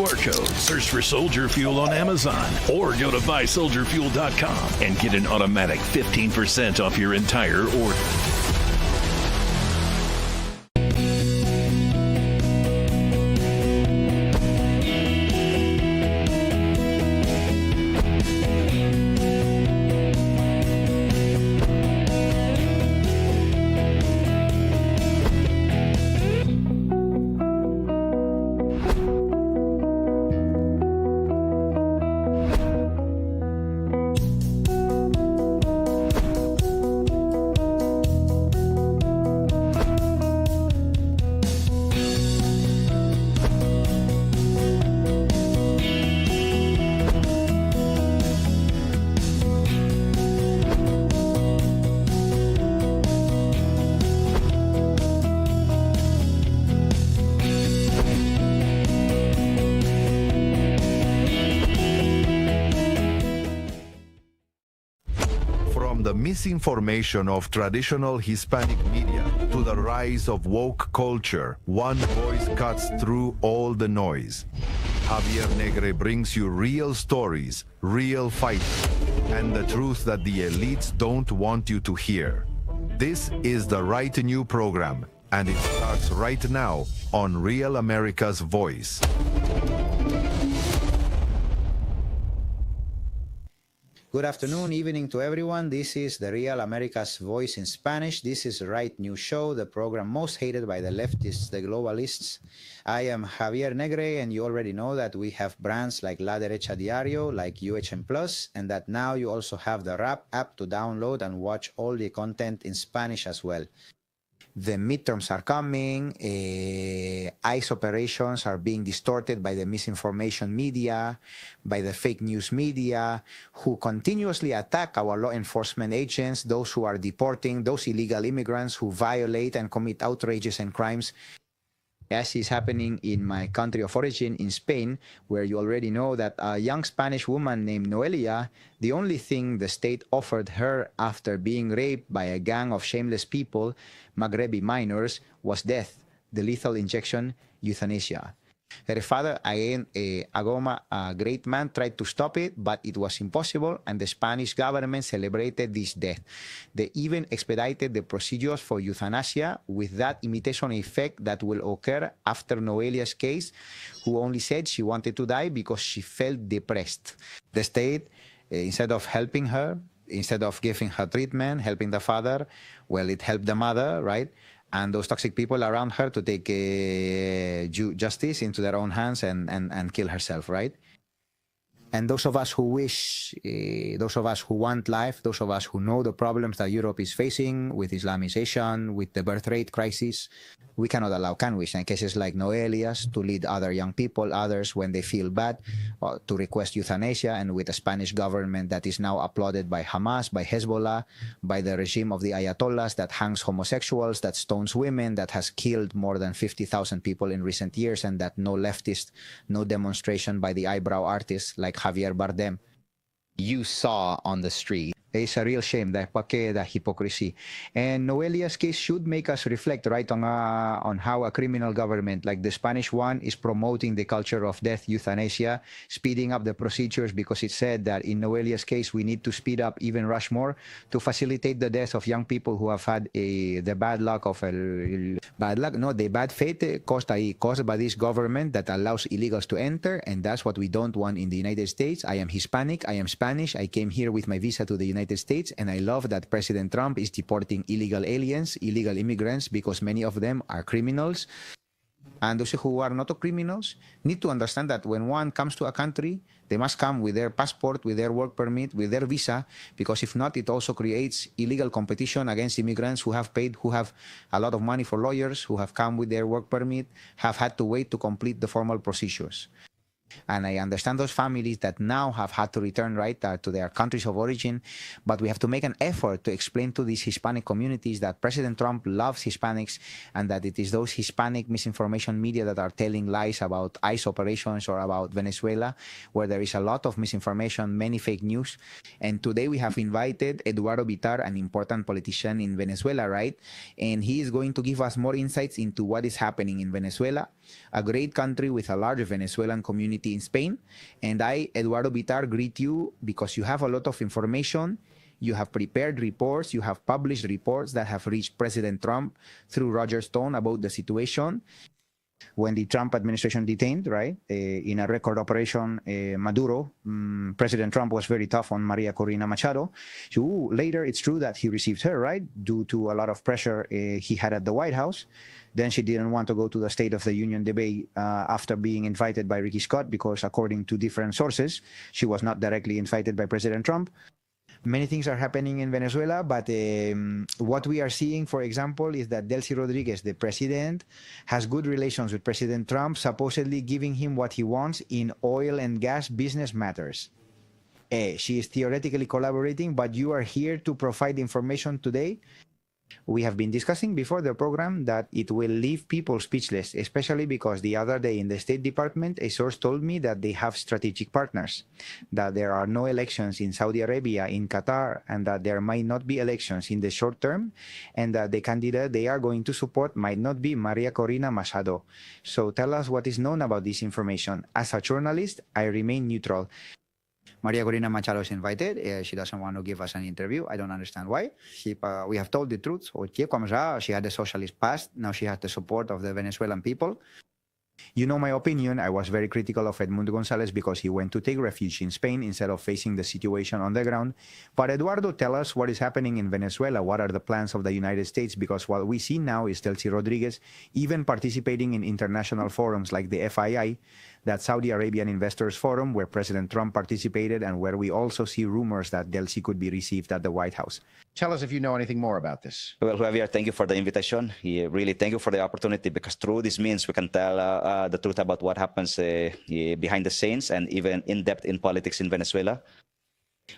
QR code, search for Soldier Fuel on Amazon, or go to buysoldierfuel.com and get an automatic 15% off your entire order. From the misinformation of traditional Hispanic media to the rise of woke culture, one voice cuts through all the noise. Javier Negre brings you real stories, real fights, and the truth that the elites don't want you to hear. This is the Right New program, and it starts right now on Real America's Voice. Good afternoon, evening to everyone. This is the Real America's Voice in Spanish. This is the Right New Show, the program most hated by the leftists, the globalists. I am Javier Negre, and you already know that we have brands like La Derecha Diario, like UHM Plus, and that now you also have the Rap app to download and watch all the content in Spanish as well. The midterms are coming, ICE operations are being distorted by the misinformation media, by the fake news media, who continuously attack our law enforcement agents, those who are deporting, those illegal immigrants who violate and commit outrages and crimes. As is happening in my country of origin, in Spain, where you already know that a young Spanish woman named Noelia, the only thing the state offered her after being raped by a gang of shameless people, Maghrebi minors, was death, the lethal injection, euthanasia. Her father, again, Agoma, a great man, tried to stop it, but it was impossible, and the Spanish government celebrated this death. They even expedited the procedures for euthanasia with that imitation effect that will occur after Noelia's case, who only said she wanted to die because she felt depressed. The state, instead of helping her, instead of giving her treatment, helping the father, well, it helped the mother, right? And those toxic people around her to take justice into their own hands and kill herself, right? And those of us who wish, those of us who want life, those of us who know the problems that Europe is facing with Islamization, with the birth rate crisis, we cannot allow, can we, in cases like Noelia's, to lead other young people, others, when they feel bad, to request euthanasia, and with a Spanish government that is now applauded by Hamas, by Hezbollah, by the regime of the Ayatollahs that hangs homosexuals, that stones women, that has killed more than 50,000 people in recent years, and that no leftist, no demonstration by the eyebrow artists like Javier Bardem you saw on the street. It's a real shame, the hypocrisy. And Noelia's case should make us reflect, right, on how a criminal government like the Spanish one is promoting the culture of death, euthanasia, speeding up the procedures, because it said that in Noelia's case, we need to speed up, even rush more, to facilitate the death of young people who have had the bad luck of the bad fate caused by this government that allows illegals to enter, and that's what we don't want in the United States. I am Hispanic, I am Spanish, I came here with my visa to the United States, and I love that President Trump is deporting illegal aliens, illegal immigrants, because many of them are criminals. And those who are not criminals need to understand that when one comes to a country, they must come with their passport, with their work permit, with their visa, because if not, it also creates illegal competition against immigrants who have paid, who have a lot of money for lawyers, who have come with their work permit, have had to wait to complete the formal procedures. And I understand those families that now have had to return, right, to their countries of origin, but we have to make an effort to explain to these Hispanic communities that President Trump loves Hispanics, and that it is those Hispanic misinformation media that are telling lies about ICE operations or about Venezuela, where there is a lot of misinformation, many fake news. And today we have invited Eduardo Bitar, an important politician in Venezuela, right? And he is going to give us more insights into what is happening in Venezuela, a great country with a large Venezuelan community community in Spain. And I, Eduardo Bitar, greet you because you have a lot of information. You have prepared reports, you have published reports that have reached President Trump through Roger Stone about the situation. When the Trump administration detained, right, in a record operation, Maduro, President Trump was very tough on Maria Corina Machado. So later, it's true that he received her, right, due to a lot of pressure he had at the White House. Then she didn't want to go to the State of the Union debate after being invited by Ricky Scott because, according to different sources, she was not directly invited by President Trump. Many things are happening in Venezuela, but what we are seeing, for example, is that Delcy Rodriguez, the president, has good relations with President Trump, supposedly giving him what he wants in oil and gas business matters. She is theoretically collaborating, but you are here to provide information today. We have been discussing before the program that it will leave people speechless, especially because the other day in the State Department, a source told me that they have strategic partners, that there are no elections in Saudi Arabia, in Qatar, and that there might not be elections in the short term, and that the candidate they are going to support might not be Maria Corina Machado. So tell us what is known about this information. As a journalist, I remain neutral. Maria Corina Machado is invited. She doesn't want to give us an interview. I don't understand why. We have told the truth. She had a socialist past. Now she has the support of the Venezuelan people. You know my opinion. I was very critical of Edmundo Gonzalez because he went to take refuge in Spain instead of facing the situation on the ground. But Eduardo, tell us what is happening in Venezuela. What are the plans of the United States? Because what we see now is Delcy Rodriguez even participating in international forums like the FII, that Saudi Arabian Investors Forum, where President Trump participated and where we also see rumors that Delcy could be received at the White House. Tell us if you know anything more about this. Well, Javier, thank you for the invitation. Really, thank you for the opportunity, because through this means we can tell the truth about what happens behind the scenes and even in depth in politics in Venezuela.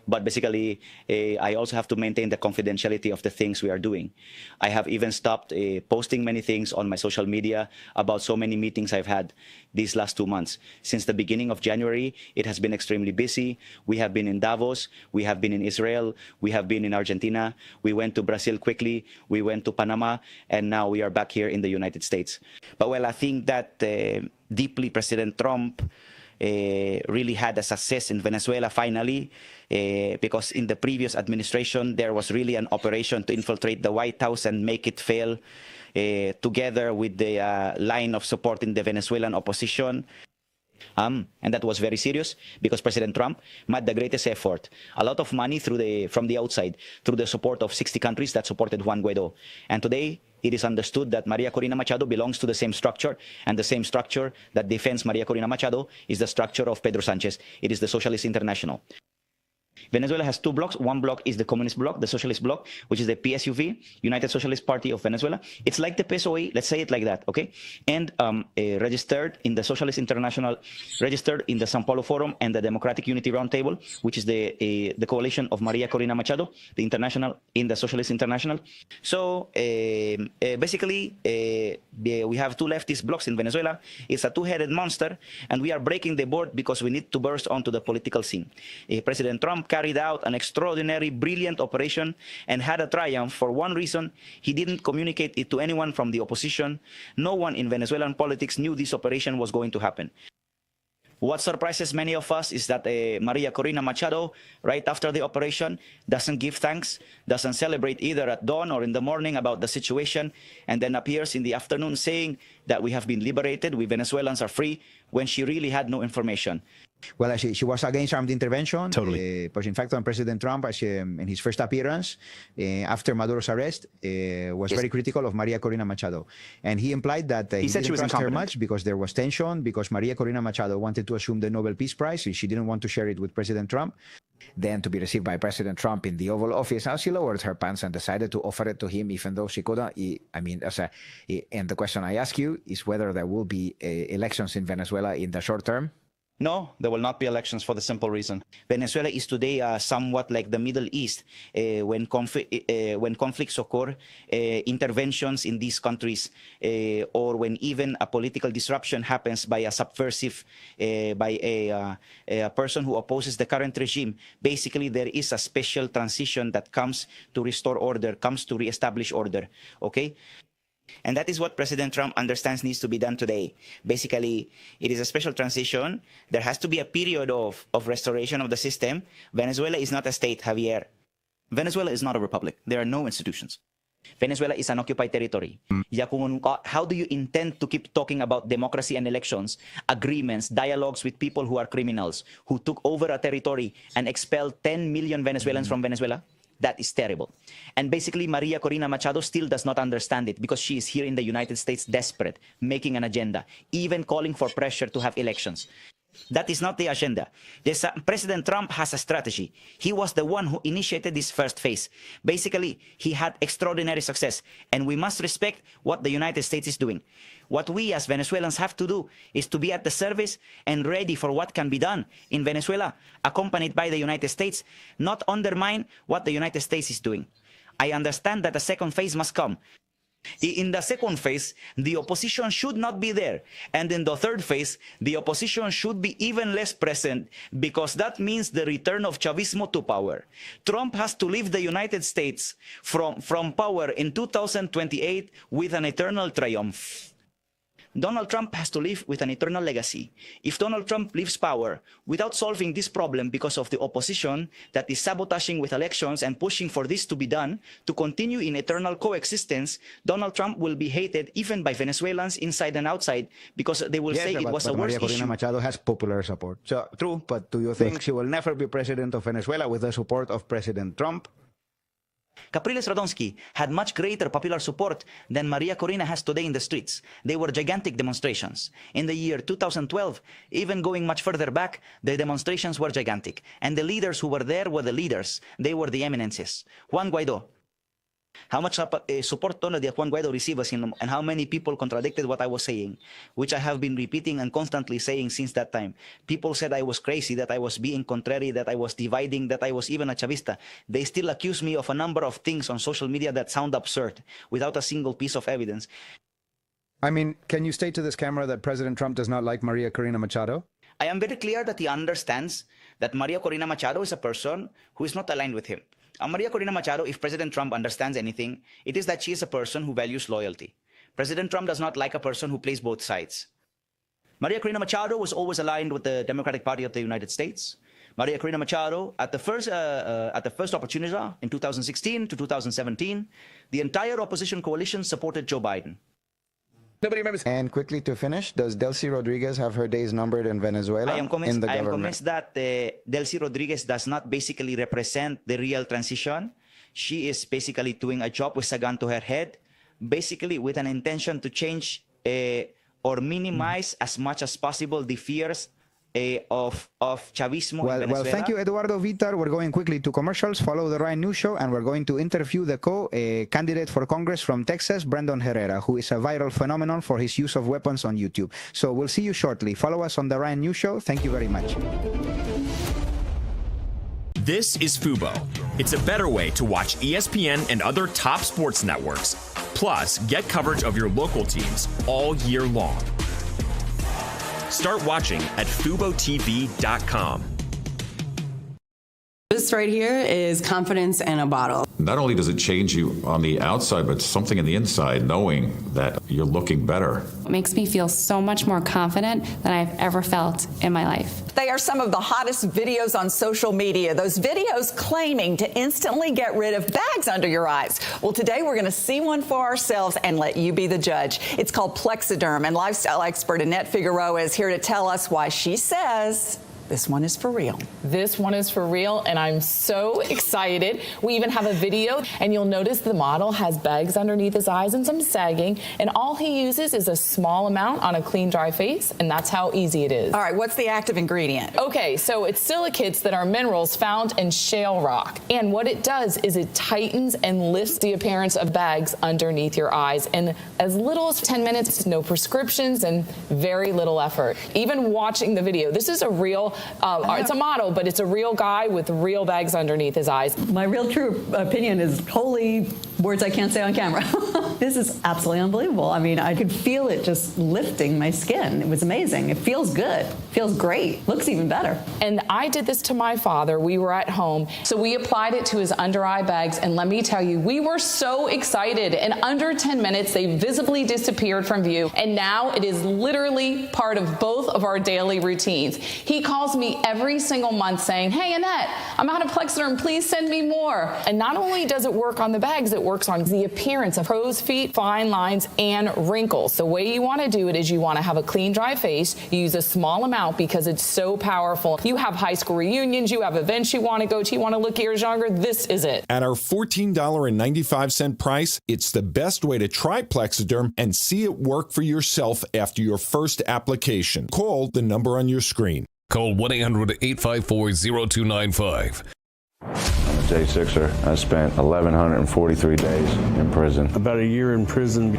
But basically, I also have to maintain the confidentiality of the things we are doing. I have even stopped posting many things on my social media about so many meetings I've had these last 2 months. Since the beginning of January, it has been extremely busy. We have been in Davos, we have been in Israel, we have been in Argentina, we went to Brazil quickly, we went to Panama, and now we are back here in the United States. But well, I think that deeply President Trump really had a success in Venezuela finally, because in the previous administration there was really an operation to infiltrate the White House and make it fail, together with the line of supporting the Venezuelan opposition. And that was very serious because President Trump made the greatest effort, a lot of money from the outside, through the support of 60 countries that supported Juan Guaidó. And today, it is understood that Maria Corina Machado belongs to the same structure, and the same structure that defends Maria Corina Machado is the structure of Pedro Sanchez. It is the Socialist International. Venezuela has 2 blocks. One block is the Communist bloc, the Socialist bloc, which is the PSUV, United Socialist Party of Venezuela. It's like the PSOE, let's say it like that, okay? And registered in the Socialist International, registered in the Sao Paulo Forum and the Democratic Unity Roundtable, which is the coalition of Maria Corina Machado, the international in the Socialist International. So basically, we have 2 leftist blocs in Venezuela. It's a 2-headed monster, and we are breaking the board because we need to burst onto the political scene. President Trump carried out an extraordinary, brilliant operation and had a triumph for one reason: he didn't communicate it to anyone from the opposition. No one in Venezuelan politics knew this operation was going to happen. What surprises many of us is that Maria Corina Machado, right after the operation, doesn't give thanks, doesn't celebrate either at dawn or in the morning about the situation, and then appears in the afternoon saying that we have been liberated, we Venezuelans are free, when she really had no information. Well, she was against armed intervention. Totally. But in fact, when President Trump, in his first appearance after Maduro's arrest, was very critical of Maria Corina Machado. And he implied that he said didn't trust her much because there was tension, because Maria Corina Machado wanted to assume the Nobel Peace Prize, and she didn't want to share it with President Trump. Then to be received by President Trump in the Oval Office, now she lowered her pants and decided to offer it to him, even though she couldn't. And the question I ask you is whether there will be elections in Venezuela in the short term. No, there will not be elections for the simple reason. Venezuela is today somewhat like the Middle East. When conflicts occur, interventions in these countries, or when even a political disruption happens by a subversive, by a person who opposes the current regime, basically there is a special transition that comes to restore order, comes to reestablish order, okay? And that is what President Trump understands needs to be done today. Basically, it is a special transition. There has to be a period of restoration of the system. Venezuela is not a state, Javier. Venezuela is not a republic. There are no institutions. Venezuela is an occupied territory. How do you intend to keep talking about democracy and elections, agreements, dialogues with people who are criminals, who took over a territory and expelled 10 million Venezuelans from Venezuela? That is terrible. And basically, Maria Corina Machado still does not understand it because she is here in the United States desperate, making an agenda, even calling for pressure to have elections. That is not the agenda. President Trump has a strategy. He was the one who initiated this first phase. Basically, he had extraordinary success, and we must respect what the United States is doing. What we as Venezuelans have to do is to be at the service and ready for what can be done in Venezuela, accompanied by the United States, not undermine what the United States is doing. I understand that a second phase must come. In the second phase, the opposition should not be there. And in the third phase, the opposition should be even less present because that means the return of Chavismo to power. Trump has to leave the United States from power in 2028 with an eternal triumph. Donald Trump has to live with an eternal legacy. If Donald Trump leaves power without solving this problem because of the opposition that is sabotaging with elections and pushing for this to be done, to continue in eternal coexistence, Donald Trump will be hated even by Venezuelans inside and outside because they will say it was a worse Maria Corina issue. Machado has popular support. So, true, but do you think she will never be president of Venezuela with the support of President Trump? Capriles Radonsky had much greater popular support than Maria Corina has today in the streets. They were gigantic demonstrations. In the year 2012, even going much further back, the demonstrations were gigantic. And the leaders who were there were the leaders. They were the eminences. Juan Guaido. How much support did Juan Guaido receive and how many people contradicted what I was saying, which I have been repeating and constantly saying since that time. People said I was crazy, that I was being contrary, that I was dividing, that I was even a Chavista. They still accuse me of a number of things on social media that sound absurd, without a single piece of evidence. I mean, can you state to this camera that President Trump does not like Maria Corina Machado? I am very clear that he understands that Maria Corina Machado is a person who is not aligned with him. Maria Corina Machado, if President Trump understands anything, it is that she is a person who values loyalty. President Trump does not like a person who plays both sides. Maria Corina Machado was always aligned with the Democratic Party of the United States. Maria Corina Machado, at the first opportunity in 2016 to 2017, the entire opposition coalition supported Joe Biden. Nobody remembers. And quickly to finish, does Delcy Rodriguez have her days numbered in Venezuela? I am convinced that Delcy Rodriguez does not basically represent the real transition. She is basically doing a job with a gun to her head, basically with an intention to change or minimize as much as possible the fears of Chavismo in Venezuela. Well, thank you, Eduardo Vitar. We're going quickly to commercials. Follow the Ryan News Show, and we're going to interview the candidate for Congress from Texas, Brandon Herrera, who is a viral phenomenon for his use of weapons on YouTube. So we'll see you shortly. Follow us on the Ryan News Show. Thank you very much. This is Fubo. It's a better way to watch ESPN and other top sports networks. Plus, get coverage of your local teams all year long. Start watching at FuboTV.com. This right here is confidence in a bottle. Not only does it change you on the outside, but something in the inside, knowing that you're looking better. It makes me feel so much more confident than I've ever felt in my life. They are some of the hottest videos on social media. Those videos claiming to instantly get rid of bags under your eyes. Well, today we're going to see one for ourselves and let you be the judge. It's called Plexiderm, and lifestyle expert Annette Figueroa is here to tell us why she says this one is for real. This one is for real, and I'm so excited. We even have a video, and you'll notice the model has bags underneath his eyes and some sagging, and all he uses is a small amount on a clean, dry face, and that's how easy it is. All right, what's the active ingredient? Okay, so it's silicates that are minerals found in shale rock, and what it does is it tightens and lifts the appearance of bags underneath your eyes in as little as 10 minutes, no prescriptions, and very little effort. Even watching the video, this is a real It's a model, but it's a real guy with real bags underneath his eyes. My real true opinion is holy words I can't say on camera. This is absolutely unbelievable. I mean, I could feel it just lifting my skin. It was amazing. It feels good. Feels great. Looks even better. And I did this to my father. We were at home. So we applied it to his under eye bags. And let me tell you, we were so excited. In under 10 minutes, they visibly disappeared from view. And now it is literally part of both of our daily routines. He calls me every single month saying, hey, Annette, I'm out of Plexiderm. Please send me more. And not only does it work on the bags, it works on the appearance of crow's feet, fine lines, and wrinkles. The way you want to do it is you want to have a clean, dry face. You use a small amount because it's so powerful. You have high school reunions, you have events you want to go to, you want to look years younger, this is it. At our $14.95 price, it's the best way to try Plexiderm and see it work for yourself after your first application. Call the number on your screen. Call 1-800-854-0295. I'm a J6er. I spent 1,143 days in prison. About a year in prison.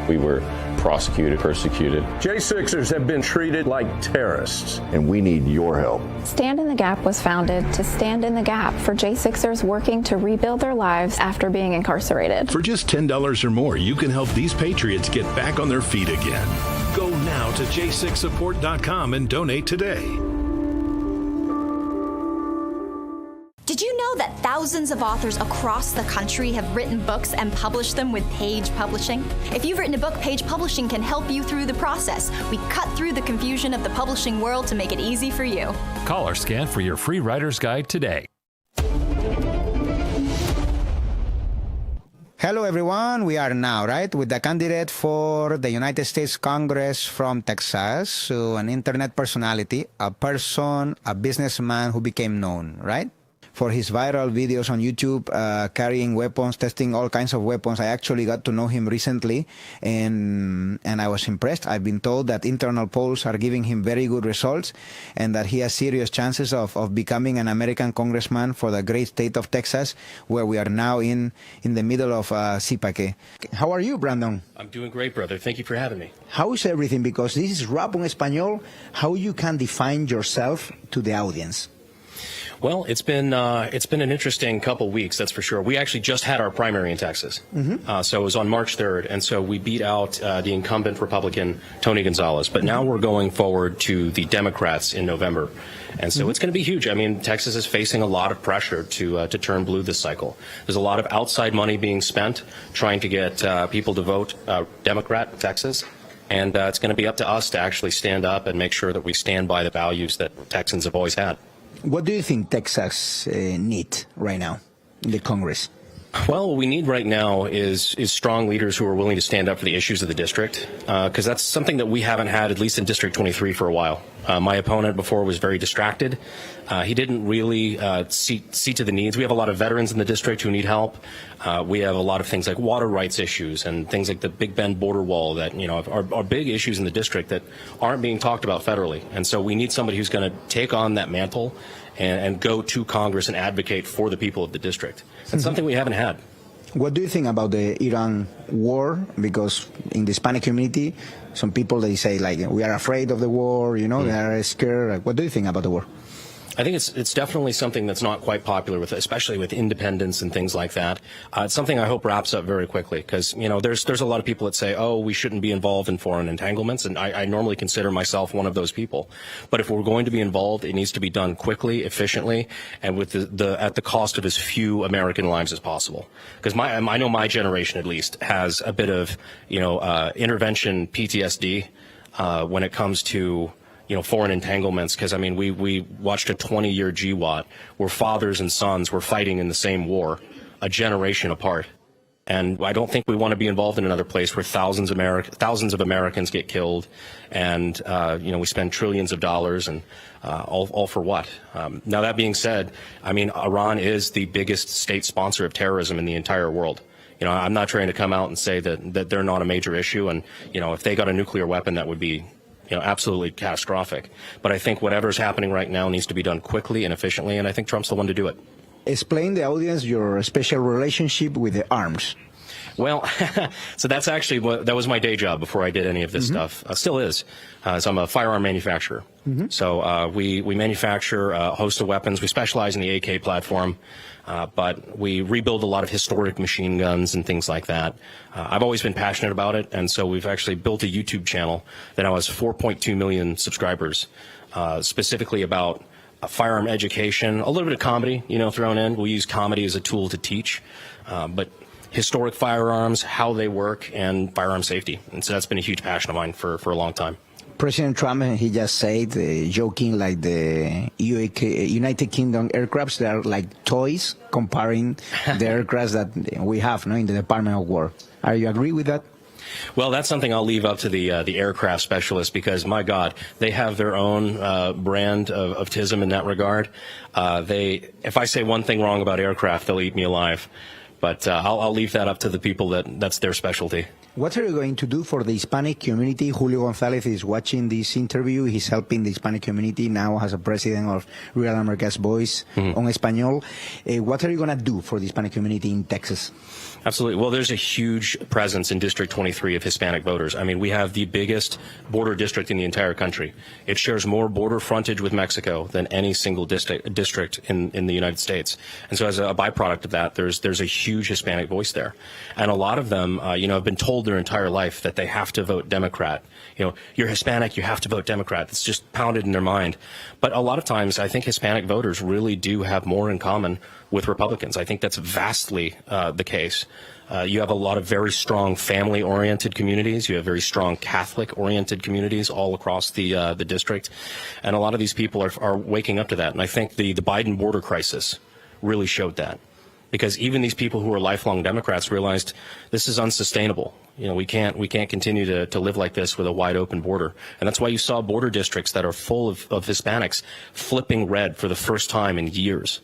We were prosecuted, persecuted. J6ers have been treated like terrorists. And we need your help. Stand in the Gap was founded to stand in the gap for J6ers working to rebuild their lives after being incarcerated. For just $10 or more, you can help these patriots get back on their feet again. Go now to j6support.com and donate today. Did you know that thousands of authors across the country have written books and published them with Page Publishing? If you've written a book, Page Publishing can help you through the process. We cut through the confusion of the publishing world to make it easy for you. Call or scan for your free writer's guide today. Hello, everyone. We are now, right, with the candidate for the United States Congress from Texas, so an internet personality, a businessman who became known, right? For his viral videos on YouTube, carrying weapons, testing all kinds of weapons. I actually got to know him recently, and I was impressed. I've been told that internal polls are giving him very good results, and that he has serious chances of becoming an American congressman for the great state of Texas, where we are now in the middle of CPAC. How are you, Brandon? I'm doing great, brother. Thank you for having me. How is everything? Because this is Rap en Español. How you can define yourself to the audience? Well, it's been an interesting couple weeks, that's for sure. We actually just had our primary in Texas, so it was on March 3rd, and so we beat out the incumbent Republican Tony Gonzalez. But now we're going forward to the Democrats in November, and so it's going to be huge. I mean, Texas is facing a lot of pressure to turn blue this cycle. There's a lot of outside money being spent trying to get people to vote Democrat in Texas. And it's going to be up to us to actually stand up and make sure that we stand by the values that Texans have always had. What do you think Texas needs right now in the Congress? Well, what we need right now is strong leaders who are willing to stand up for the issues of the district, because that's something that we haven't had, at least in District 23, for a while. My opponent before was very distracted. He didn't really see to the needs. We have a lot of veterans in the district who need help. We have a lot of things like water rights issues and things like the Big Bend border wall that, you know, are big issues in the district that aren't being talked about federally. And so we need somebody who's going to take on that mantle and go to Congress and advocate for the people of the district. It's something we haven't had. What do you think about the Iran war? Because in the Hispanic community, some people, they say, like, we are afraid of the war, you know, they are scared. What do you think about the war? I think it's definitely something that's not quite popular, especially with independents and things like that. It's something I hope wraps up very quickly, because, you know, there's a lot of people that say, oh, we shouldn't be involved in foreign entanglements, and I normally consider myself one of those people. But if we're going to be involved, it needs to be done quickly, efficiently, and with at the cost of as few American lives as possible. Because I know my generation, at least, has a bit of, you know, intervention PTSD when it comes to, you know, foreign entanglements, because, I mean, we watched a 20-year GWOT where fathers and sons were fighting in the same war, a generation apart. And I don't think we want to be involved in another place where thousands of Americans get killed, and, you know, we spend trillions of dollars, and all for what? Now, that being said, I mean, Iran is the biggest state sponsor of terrorism in the entire world. You know, I'm not trying to come out and say that they're not a major issue, and, you know, if they got a nuclear weapon, that would be, you know, absolutely catastrophic. But I think whatever's happening right now needs to be done quickly and efficiently, and I think Trump's the one to do it. Explain the audience your special relationship with the arms. Well, so that's actually that was my day job before I did any of this stuff. Still is. So I'm a firearm manufacturer. So we manufacture a host of weapons. We specialize in the AK platform, but we rebuild a lot of historic machine guns and things like that. I've always been passionate about it, and so we've actually built a YouTube channel that now has 4.2 million subscribers, specifically about firearm education, a little bit of comedy, thrown in. We use comedy as a tool to teach, but historic firearms, how they work, and firearm safety. And so that's been a huge passion of mine for a long time. President Trump, he just said, joking, like the United Kingdom aircrafts, they are like toys, comparing the aircrafts that we have in the Department of War. Are you agree with that? Well, that's something I'll leave up to the aircraft specialists, because, my God, they have their own brand of TISM in that regard. If I say one thing wrong about aircraft, they'll eat me alive. But I'll leave that up to the people that's their specialty. What are you going to do for the Hispanic community? Julio Gonzalez is watching this interview. He's helping the Hispanic community now as a president of Real America's Voice on Español. What are you going to do for the Hispanic community in Texas? Absolutely. Well, there's a huge presence in District 23 of Hispanic voters. I mean, we have the biggest border district in the entire country. It shares more border frontage with Mexico than any single district in the United States. And so as a byproduct of that, there's a huge Hispanic voice there. And a lot of them, have been told their entire life that they have to vote Democrat. You're Hispanic, you have to vote Democrat. It's just pounded in their mind. But a lot of times, I think Hispanic voters really do have more in common with Republicans. I think that's vastly the case. You have a lot of very strong family-oriented communities. You have very strong Catholic-oriented communities all across the district. And a lot of these people are waking up to that. And I think the Biden border crisis really showed that. Because even these people who are lifelong Democrats realized this is unsustainable. We can't continue to live like this with a wide open border. And that's why you saw border districts that are full of Hispanics flipping red for the first time in years.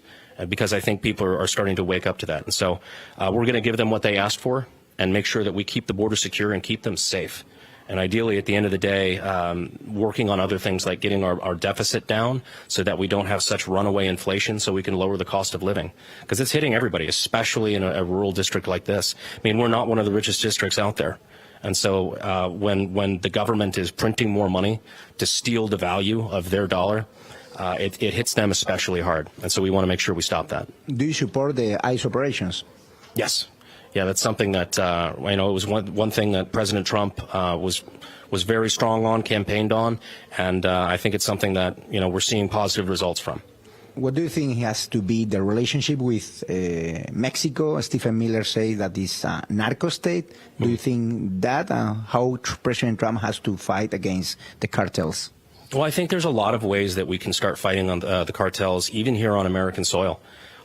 Because I think people are starting to wake up to that. And so we're going to give them what they asked for and make sure that we keep the border secure and keep them safe. And ideally, at the end of the day, working on other things like getting our deficit down so that we don't have such runaway inflation, so we can lower the cost of living. Because it's hitting everybody, especially in a rural district like this. I mean, we're not one of the richest districts out there. And so when the government is printing more money to steal the value of their dollar, it hits them especially hard. And so we want to make sure we stop that. Do you support the ICE operations? Yes. Yeah, that's something that, it was one thing that President Trump was very strong on, campaigned on, and I think it's something that, we're seeing positive results from. What do you think has to be the relationship with Mexico? Stephen Miller says that it's a narco state. Do you think that, how President Trump has to fight against the cartels? Well, I think there's a lot of ways that we can start fighting on the cartels, even here on American soil.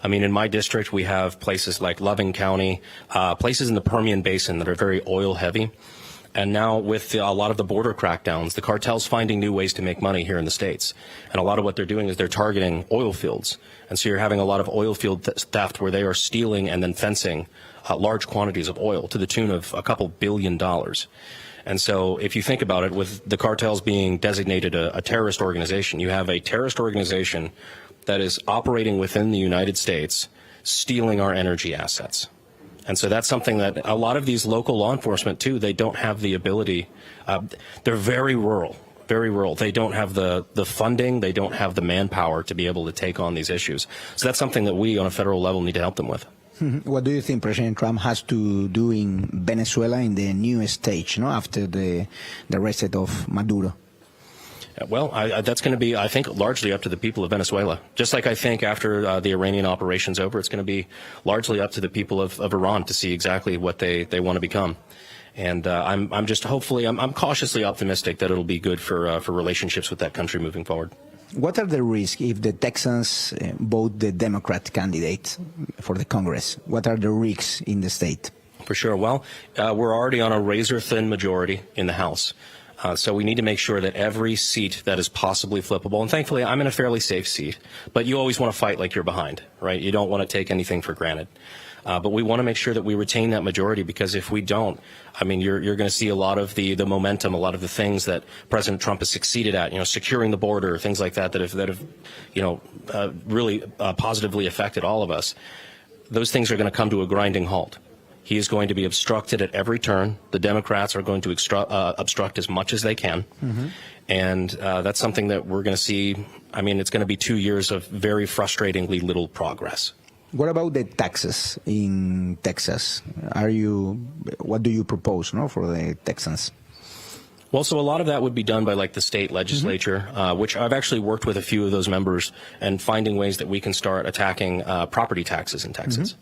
I mean, in my district, we have places like Loving County, places in the Permian Basin that are very oil heavy. And now with a lot of the border crackdowns, the cartel's finding new ways to make money here in the States. And a lot of what they're doing is they're targeting oil fields. And so you're having a lot of oil field theft where they are stealing and then fencing large quantities of oil to the tune of a couple $2 billion. And so if you think about it, with the cartels being designated a terrorist organization, you have a terrorist organization that is operating within the United States, stealing our energy assets. And so that's something that a lot of these local law enforcement, too, they don't have the ability. They're very rural. Very rural. They don't have the funding. They don't have the manpower to be able to take on these issues. So that's something that we on a federal level need to help them with. What do you think President Trump has to do in Venezuela in the new stage, after the reset of Maduro? Well, that's going to be, I think, largely up to the people of Venezuela. Just like I think after the Iranian operation's over, it's going to be largely up to the people of Iran to see exactly what they want to become. And I'm cautiously optimistic that it'll be good for relationships with that country moving forward. What are the risks if the Texans vote the Democrat candidate for the Congress? What are the risks in the state? For sure. Well, we're already on a razor-thin majority in the House. So we need to make sure that every seat that is possibly flippable, and thankfully I'm in a fairly safe seat, but you always want to fight like you're behind, right? You don't want to take anything for granted. But we want to make sure that we retain that majority, because if we don't, I mean, you're going to see a lot of the momentum, a lot of the things that President Trump has succeeded at, securing the border, things like that have really positively affected all of us. Those things are going to come to a grinding halt. He is going to be obstructed at every turn. The Democrats are going to obstruct as much as they can. And that's something that we're going to see. I mean, it's going to be 2 years of very frustratingly little progress. What about the taxes in Texas? What do you propose, for the Texans? Well, so a lot of that would be done by the state legislature, which I've actually worked with a few of those members and finding ways that we can start attacking property taxes in Texas.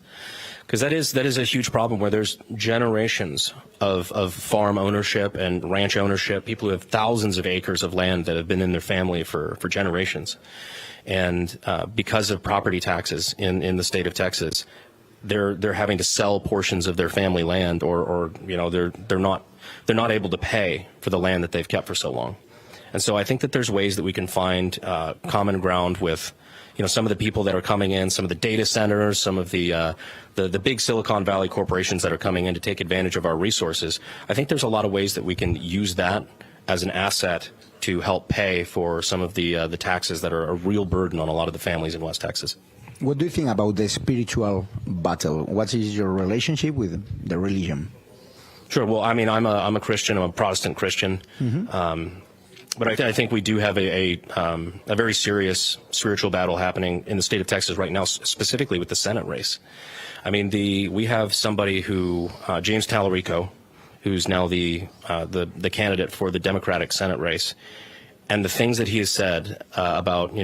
Because that is a huge problem where there's generations of farm ownership and ranch ownership, people who have thousands of acres of land that have been in their family for generations. And because of property taxes in the state of Texas, they're having to sell portions of their family land, or they're not able to pay for the land that they've kept for so long. And so I think that there's ways that we can find common ground with some of the people that are coming in, some of the data centers, some of the big Silicon Valley corporations that are coming in to take advantage of our resources. I think there's a lot of ways that we can use that as an asset to help pay for some of the taxes that are a real burden on a lot of the families in West Texas. What do you think about the spiritual battle? What is your relationship with the religion? Sure. Well, I mean, I'm a Christian. I'm a Protestant Christian. But I think we do have a very serious spiritual battle happening in the state of Texas right now, specifically with the Senate race. I mean, we have somebody who James Tallarico, who's now the candidate for the Democratic Senate race, and the things that he has said about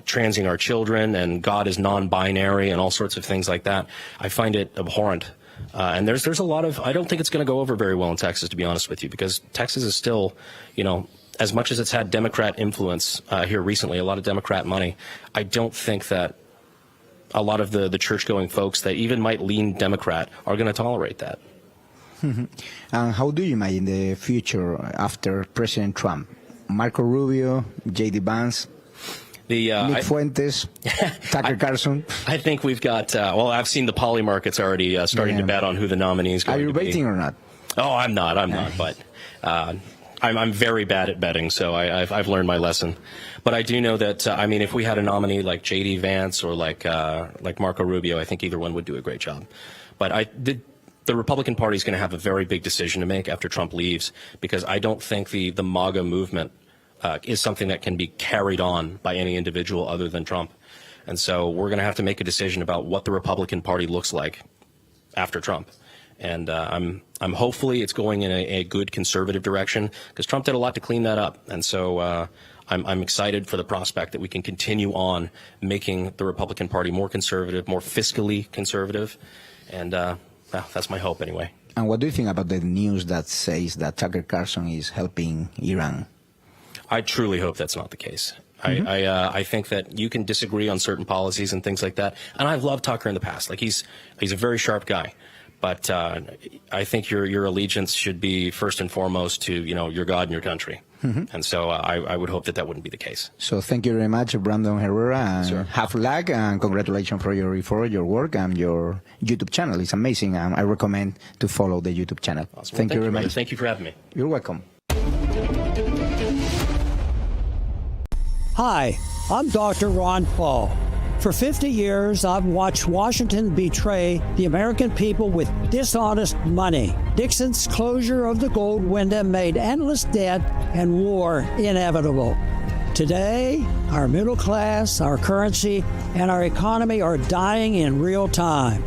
transing our children and God is non-binary and all sorts of things like that, I find it abhorrent. And there's a lot of, I don't think it's going to go over very well in Texas, to be honest with you, because Texas is still, as much as it's had Democrat influence here recently, a lot of Democrat money, I don't think that a lot of the church-going folks that even might lean Democrat are going to tolerate that. And how do you imagine the future after President Trump? Marco Rubio, J.D. Vance, Nick Fuentes, Tucker Carlson. I think we've got, I've seen the poly markets already starting to bet on who the nominee is going to be. Are you betting or not? Oh, I'm not, but I'm very bad at betting, so I've learned my lesson. But I do know that, if we had a nominee like J.D. Vance or like Marco Rubio, I think either one would do a great job. But the Republican Party is going to have a very big decision to make after Trump leaves, because I don't think the MAGA movement is something that can be carried on by any individual other than Trump. And so we're going to have to make a decision about what the Republican Party looks like after Trump. And I'm hopefully it's going in a good conservative direction, because Trump did a lot to clean that up. And so I'm excited for the prospect that we can continue on making the Republican Party more conservative, more fiscally conservative. And that's my hope anyway. And what do you think about the news that says that Tucker Carlson is helping Iran? I truly hope that's not the case. I think that you can disagree on certain policies and things like that. And I've loved Tucker in the past. He's a very sharp guy. But I think your allegiance should be first and foremost to, your God and your country. And so I would hope that wouldn't be the case. So thank you very much, Brandon Herrera. And sure. Have luck and congratulations for your work and your YouTube channel. It's amazing. I recommend to follow the YouTube channel. Awesome. Thank you very much. Thank you for having me. You're welcome. Hi, I'm Dr. Ron Paul. For 50 years, I've watched Washington betray the American people with dishonest money. Nixon's closure of the gold window made endless debt and war inevitable. Today, our middle class, our currency, and our economy are dying in real time.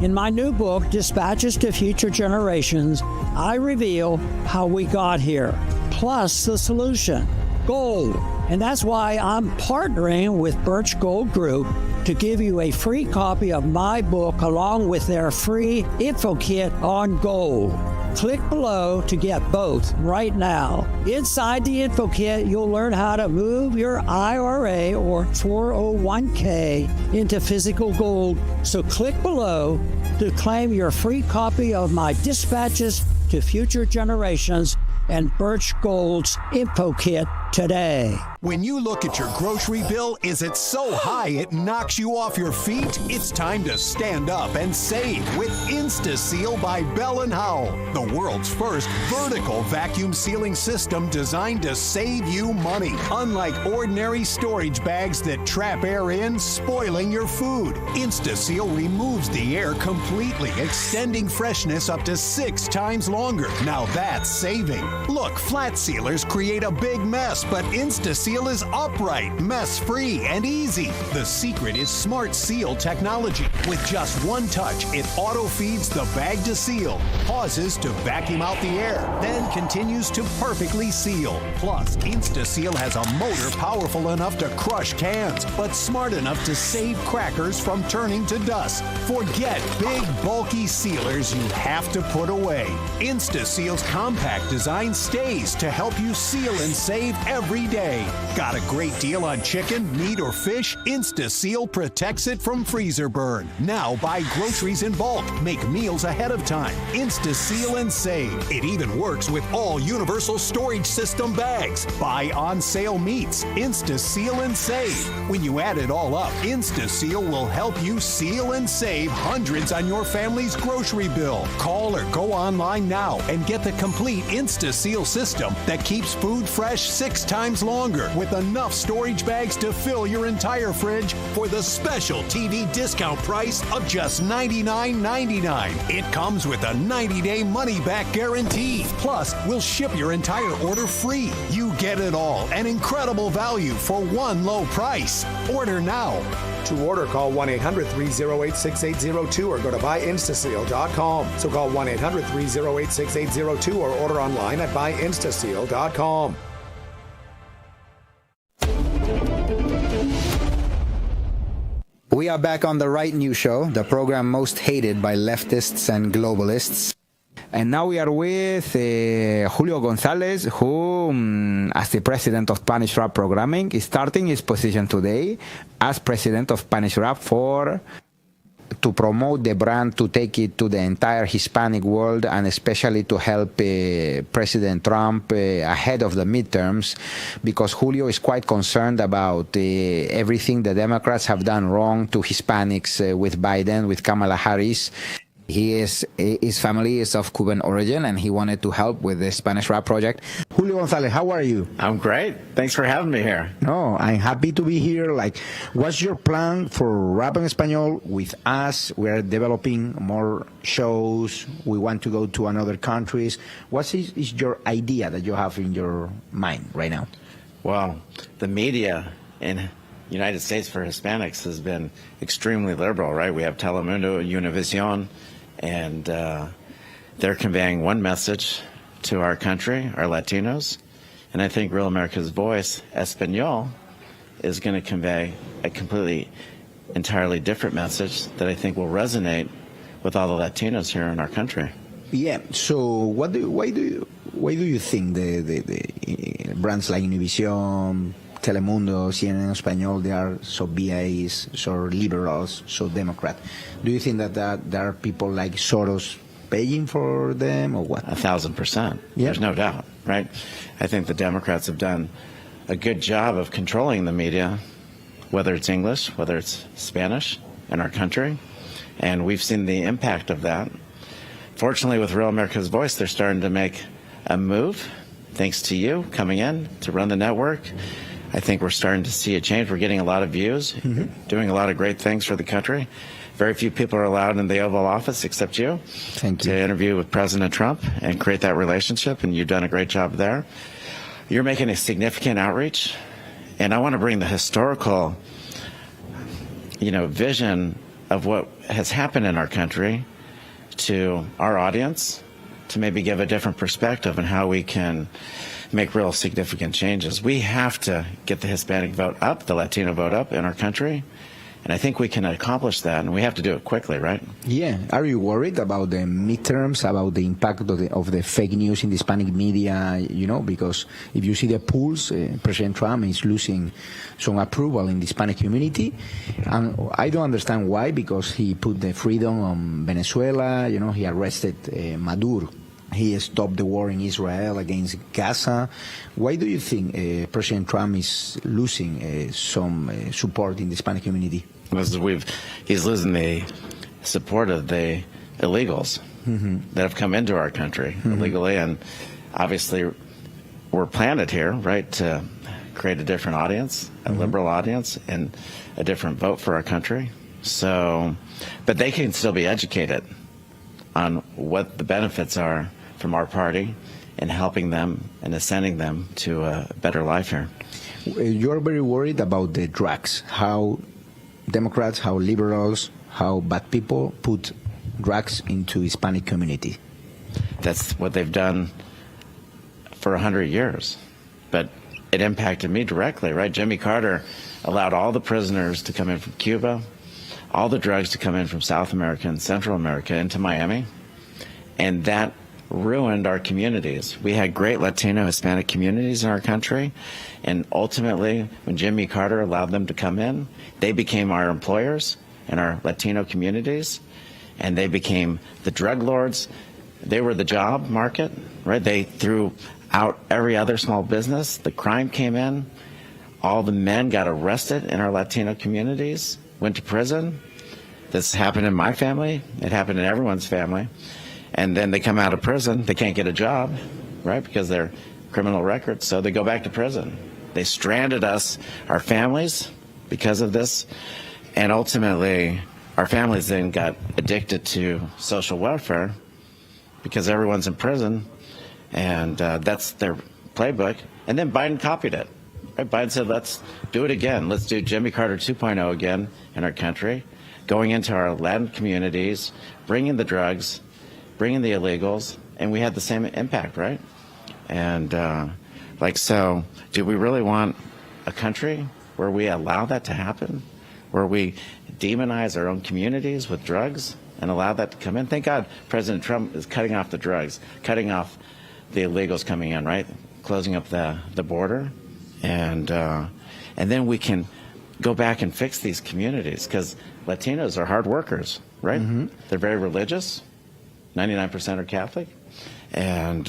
In my new book, Dispatches to Future Generations, I reveal how we got here, plus the solution, gold. And that's why I'm partnering with Birch Gold Group to give you a free copy of my book along with their free info kit on gold. Click below to get both right now. Inside the info kit, you'll learn how to move your IRA or 401k into physical gold. So click below to claim your free copy of my Dispatches to Future Generations and Birch Gold's info kit today. When you look at your grocery bill, is it so high it knocks you off your feet? It's time to stand up and save with InstaSeal by Bell & Howell, the world's first vertical vacuum sealing system designed to save you money. Unlike ordinary storage bags that trap air in, spoiling your food, InstaSeal removes the air completely, extending freshness up to 6 times longer. Now that's saving. Look, flat sealers create a big mess, but InstaSeal is upright, mess-free, and easy. The secret is Smart Seal technology. With just one touch, it auto-feeds the bag to seal, pauses to vacuum out the air, then continues to perfectly seal. Plus, InstaSeal has a motor powerful enough to crush cans, but smart enough to save crackers from turning to dust. Forget big, bulky sealers you have to put away. InstaSeal's compact design stays to help you seal and save every day. Got a great deal on chicken, meat, or fish? InstaSeal protects it from freezer burn. Now buy groceries in bulk. Make meals ahead of time. InstaSeal and save. It even works with all universal storage system bags. Buy on sale meats. InstaSeal and save. When you add it all up, InstaSeal will help you seal and save hundreds on your family's grocery bill. Call or go online now and get the complete InstaSeal system that keeps food fresh 6 times longer, with enough storage bags to fill your entire fridge for the special TV discount price of just $99.99. It comes with a 90-day money-back guarantee. Plus, we'll ship your entire order free. You get it all, an incredible value for one low price. Order now. To order, call 1-800-308-6802 or go to buyinstaseal.com. So call 1-800-308-6802 or order online at buyinstaseal.com. We are back on the Right News Show, the program most hated by leftists and globalists. And now we are with Julio Gonzalez, who, as the president of Spanish Rap Programming, is starting his position today as president of Spanish Rap to promote the brand, to take it to the entire Hispanic world, and especially to help President Trump ahead of the midterms, because Julio is quite concerned about everything the Democrats have done wrong to Hispanics with Biden, with Kamala Harris. His family is of Cuban origin, and he wanted to help with the Spanish Rap Project. Julio Gonzalez, how are you? I'm great. Thanks for having me here. No, I'm happy to be here. Like, what's your plan for Rap en Español with us? We're developing more shows. We want to go to other countries. What is your idea that you have in your mind right now? Well, the media in the United States for Hispanics has been extremely liberal, right? We have Telemundo, Univision, and they're conveying one message to our country, our Latinos, and I think Real America's Voice, Espanol, is going to convey a completely, entirely different message that I think will resonate with all the Latinos here in our country. Yeah. So, why do you think the brands like Univision, Telemundo, CNN Español, they are so BAs, so liberals, so Democrat? Do you think that there are people like Soros paying for them, or what? 1,000%. Yeah. There's no doubt, right? I think the Democrats have done a good job of controlling the media, whether it's English, whether it's Spanish in our country, and we've seen the impact of that. Fortunately, with Real America's Voice, they're starting to make a move, thanks to you coming in to run the network. I think we're starting to see a change. We're getting a lot of views, doing a lot of great things for the country. Very few people are allowed in the Oval Office except you. Thank you. To interview with President Trump and create that relationship, and you've done a great job there. You're making a significant outreach, and I want to bring the historical, vision of what has happened in our country to our audience, to maybe give a different perspective on how we can make real significant changes. We have to get the Hispanic vote up, the Latino vote up in our country, and I think we can accomplish that, and we have to do it quickly, right? Yeah. Are you worried about the midterms, about the impact of the fake news in the Hispanic media, because if you see the polls, President Trump is losing some approval in the Hispanic community, and I don't understand why, because he put the freedom on Venezuela, he arrested Maduro. He stopped the war in Israel against Gaza. Why do you think President Trump is losing some support in the Hispanic community? He's losing the support of the illegals that have come into our country illegally, and obviously we're planted here, right, to create a different audience, a liberal audience, and a different vote for our country. So, but they can still be educated on what the benefits are from our party and helping them and ascending them to a better life here. You're very worried about the drugs, how Democrats, how liberals, how bad people put drugs into Hispanic community. That's what they've done for 100 years. But it impacted me directly, right? Jimmy Carter allowed all the prisoners to come in from Cuba, all the drugs to come in from South America and Central America into Miami, and that ruined our communities. We had great Latino, Hispanic communities in our country, and ultimately, when Jimmy Carter allowed them to come in, they became our employers in our Latino communities, and they became the drug lords. They were the job market, right? They threw out every other small business. The crime came in. All the men got arrested in our Latino communities, went to prison. This happened in my family. It happened in everyone's family. And then they come out of prison. They can't get a job, right, because they're criminal records. So they go back to prison. They stranded us, our families, because of this. And ultimately, our families then got addicted to social welfare because everyone's in prison. And that's their playbook. And then Biden copied it. Right? Biden said, let's do it again. Let's do Jimmy Carter 2.0 again in our country, going into our Latin communities, bringing the drugs, bringing the illegals, and we had the same impact, right? And so do we really want a country where we allow that to happen, where we demonize our own communities with drugs and allow that to come in? Thank God President Trump is cutting off the drugs, cutting off the illegals coming in, right? Closing up the border. And then we can go back and fix these communities, because Latinos are hard workers, right? They're very religious. 99% are Catholic. And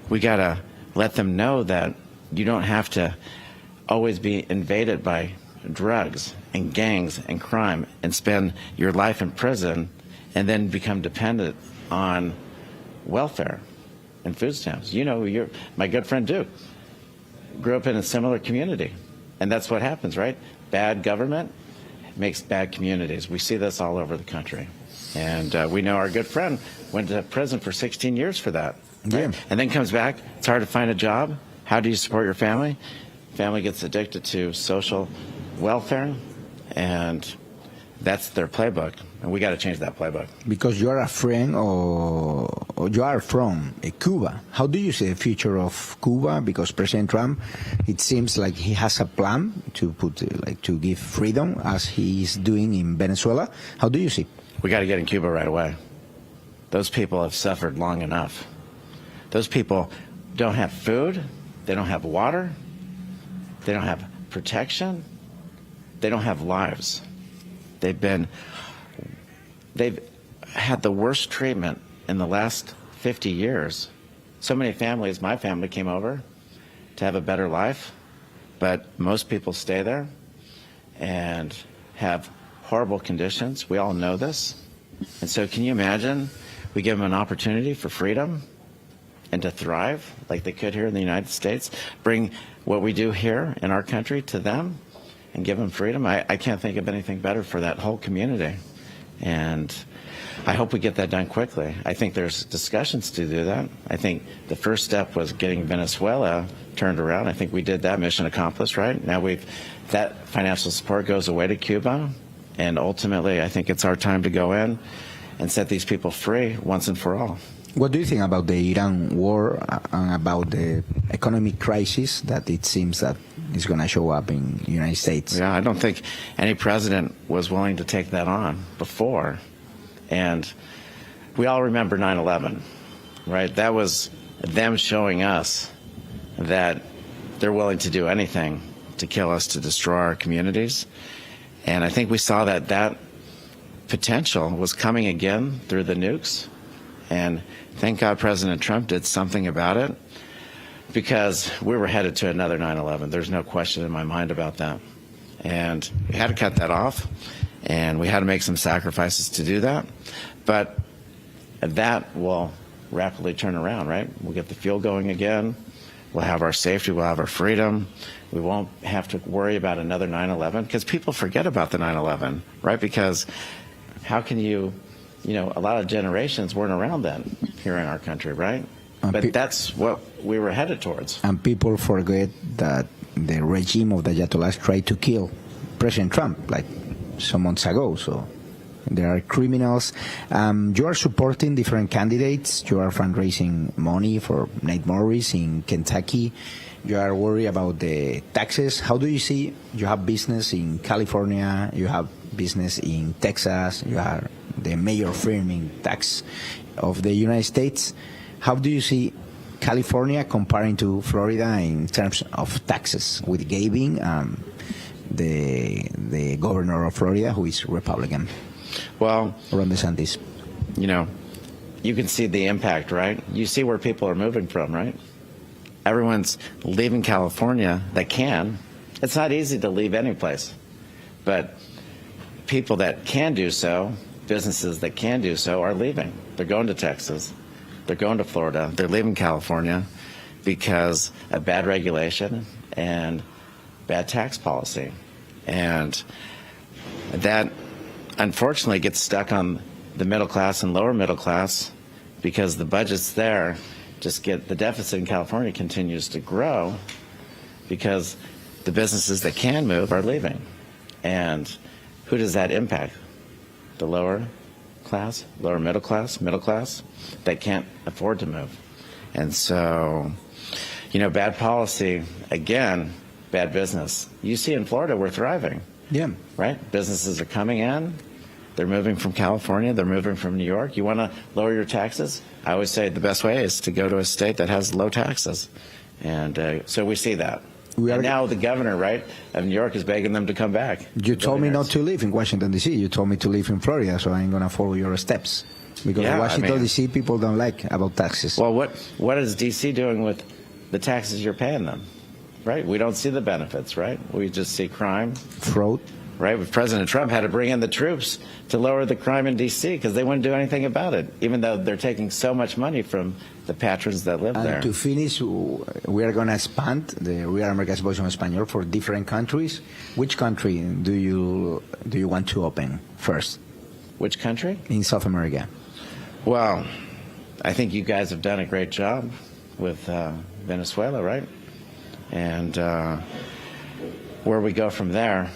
we got to let them know that you don't have to always be invaded by drugs and gangs and crime and spend your life in prison and then become dependent on welfare and food stamps. You know, my good friend Duke grew up in a similar community. And that's what happens, right? Bad government makes bad communities. We see this all over the country. And we know our good friend went to prison for 16 years for that. Right? Yeah. And then comes back. It's hard to find a job. How do you support your family? Family gets addicted to social welfare, and that's their playbook. And we got to change that playbook. Because you are a friend or you are from Cuba. How do you see the future of Cuba? Because President Trump, it seems like he has a plan to to give freedom, as he is doing in Venezuela. How do you see? We got to get in Cuba right away. Those people have suffered long enough. Those people don't have food. They don't have water. They don't have protection. They don't have lives. They've had the worst treatment in the last 50 years. So many families, my family came over to have a better life, but most people stay there and have horrible conditions. We all know this. And so can you imagine we give them an opportunity for freedom and to thrive like they could here in the United States, bring what we do here in our country to them and give them freedom? I can't think of anything better for that whole community. And I hope we get that done quickly. I think there's discussions to do that. I think the first step was getting Venezuela turned around. I think we did that, mission accomplished, right? Now that financial support goes away to Cuba, and ultimately I think it's our time to go in and set these people free once and for all. What do you think about the Iran war and about the economic crisis that it seems that is going to show up in the United States? Yeah, I don't think any president was willing to take that on before. And we all remember 9/11, right? That was them showing us that they're willing to do anything to kill us, to destroy our communities. And I think we saw that potential was coming again through the nukes. And thank God President Trump did something about it, because we were headed to another 9/11. There's no question in my mind about that. And we had to cut that off, and we had to make some sacrifices to do that. But that will rapidly turn around, right? We'll get the fuel going again. We'll have our safety. We'll have our freedom. We won't have to worry about another 9/11, because people forget about the 9/11, right? Because how can you know, a lot of generations weren't around then here in our country, right? But that's what we were headed towards. And people forget that the regime of the Ayatollahs tried to kill President Trump like some months ago. So there are criminals. You are supporting different candidates. You are fundraising money for Nate Morris in Kentucky. You are worried about the taxes. How do you see, you have business in California, you have business in Texas, you are the major firm in tax of the United States. How do you see California comparing to Florida in terms of taxes with Gavin, the governor of Florida, who is Republican? Well, Ron DeSantis. You know, you can see the impact, right? You see where people are moving from, right? Everyone's leaving California that can. It's not easy to leave any place, but people that can do so, businesses that can do so, are leaving. They're going to Texas. They're going to Florida. They're leaving California because of bad regulation and bad tax policy. And that, unfortunately, gets stuck on the middle class and lower middle class, because the budgets there just get, the deficit in California continues to grow because the businesses that can move are leaving. And who does that impact? The lower class, lower middle class that can't afford to move. And so, you know, bad policy, again, bad business. You see in Florida, we're thriving. Yeah. Right? Businesses are coming in. They're moving from California. They're moving from New York. You want to lower your taxes? I always say the best way is to go to a state that has low taxes. And so we see that. And now the governor, right, of New York is begging them to come back. You told me not to live in Washington, D.C. You told me to live in Florida, so I'm going to follow your steps. Because Washington, D.C. people don't like about taxes. Well, what is D.C. doing with the taxes you're paying them? Right? We don't see the benefits, right? We just see crime. Fraud. Right? But President Trump had to bring in the troops to lower the crime in D.C. because they wouldn't do anything about it, even though they're taking so much money from the patrons that live there. And to finish, we are going to expand the Real America's Voice en Español for different countries. Which country do you want to open first? Which country? In South America. Well, I think you guys have done a great job with Venezuela, right? And where we go from there?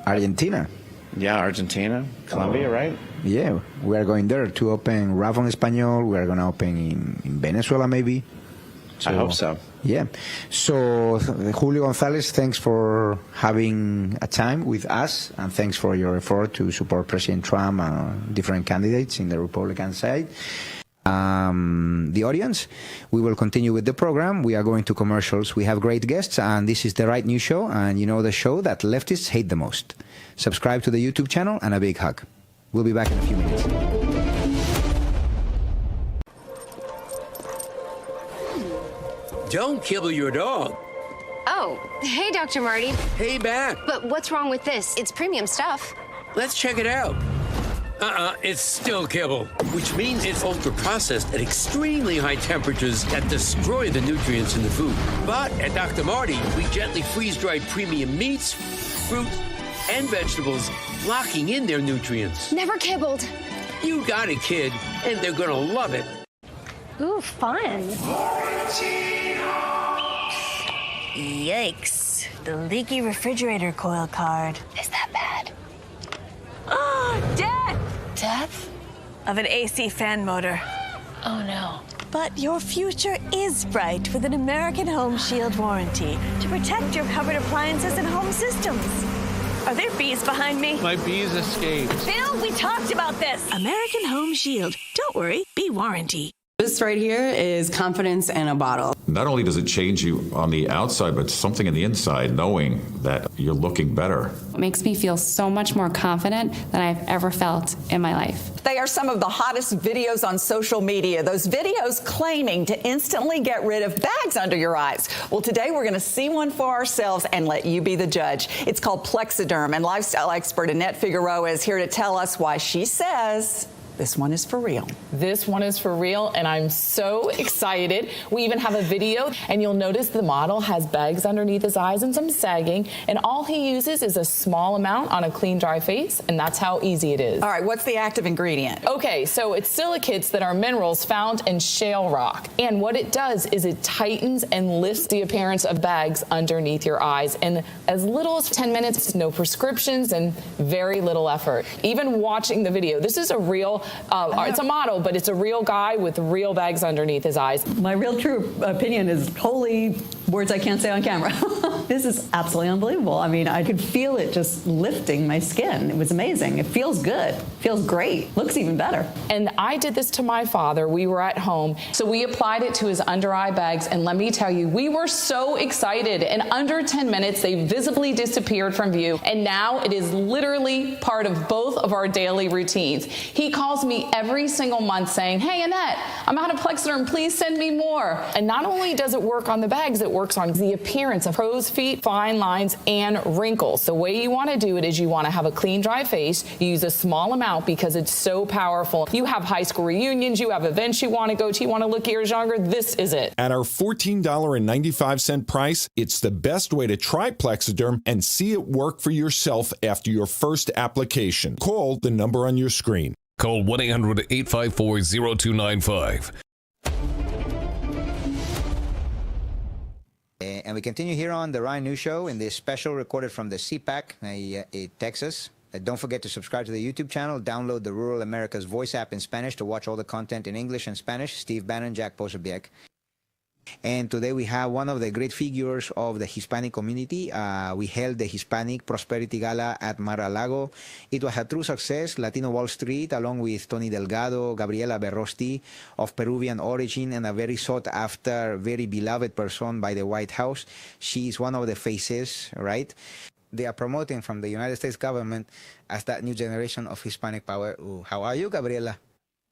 Argentina. Yeah, Argentina, Colombia, right? Yeah, we are going there to open RAF en Español. We are going to open in Venezuela, maybe. I hope so. Yeah. So, Julio Gonzalez, thanks for having a time with us, and thanks for your effort to support President Trump and different candidates in the Republican side. The audience, we will continue with the program. We are going to commercials. We have great guests, and this is the Right News Show, and you know the show that leftists hate the most. Subscribe to the YouTube channel, and a big hug. We'll be back in a few minutes. Don't kibble your dog. Oh, hey, Dr. Marty. Hey, back. But what's wrong with this? It's premium stuff. Let's check it out. It's still kibble, which means it's ultra-processed at extremely high temperatures that destroy the nutrients in the food. But at Dr. Marty, we gently freeze-dried premium meats, fruit, and vegetables, locking in their nutrients. Never kibbled. You got it, kid, and they're gonna love it. Ooh, fun. Yikes. The leaky refrigerator coil card. Is that bad? Oh, Dad! Death? Of an AC fan motor. Oh, no. But your future is bright with an American Home Shield warranty to protect your covered appliances and home systems. Are there bees behind me? My bees escaped. Bill, we talked about this. American Home Shield. Don't worry, bee warranty. This right here is confidence in a bottle. Not only does it change you on the outside, but something in the inside, knowing that you're looking better. It makes me feel so much more confident than I've ever felt in my life. They are some of the hottest videos on social media. Those videos claiming to instantly get rid of bags under your eyes. Well, today we're going to see one for ourselves and let you be the judge. It's called Plexiderm, and lifestyle expert Annette Figueroa is here to tell us why she says this one is for real. This one is for real, and I'm so excited. We even have a video, and you'll notice the model has bags underneath his eyes and some sagging, and all he uses is a small amount on a clean, dry face, and that's how easy it is. All right, what's the active ingredient? Okay, so it's silicates that are minerals found in shale rock, and what it does is it tightens and lifts the appearance of bags underneath your eyes in as little as 10 minutes, no prescriptions, and very little effort. Even watching the video, this is a real it's a model, but it's a real guy with real bags underneath his eyes. My real true opinion is holy words I can't say on camera. This is absolutely unbelievable. I mean, I could feel it just lifting my skin. It was amazing. It feels good. Feels great. Looks even better. And I did this to my father. We were at home. So we applied it to his under eye bags. And let me tell you, we were so excited. In under 10 minutes, they visibly disappeared from view. And now it is literally part of both of our daily routines. He calls me every single month saying, "Hey, Annette, I'm out of Plexiderm. Please send me more." And not only does it work on the bags, it works on the appearance of crow's feet, fine lines, and wrinkles. The way you want to do it is you want to have a clean, dry face. You use a small amount because it's so powerful. You have high school reunions, you have events you want to go to, you want to look years younger, this is it. At our $14.95 price, it's the best way to try Plexiderm and see it work for yourself after your first application. Call the number on your screen. Call 1-800-854-0295. And we continue here on the Ryan News Show in this special recorded from the CPAC in Texas. Don't forget to subscribe to the YouTube channel. Download the Rural America's Voice app in Spanish to watch all the content in English and Spanish. Steve Bannon, Jack Posobiec. And today we have one of the great figures of the Hispanic community. We held the Hispanic Prosperity Gala at Mar-a-Lago. It was a true success. Latino Wall Street, along with Tony Delgado, Gabriela Berrosti, of Peruvian origin, and a very sought-after, very beloved person by the White House. She is one of the faces, right? They are promoting from the United States government as that new generation of Hispanic power. Ooh, how are you, Gabriela?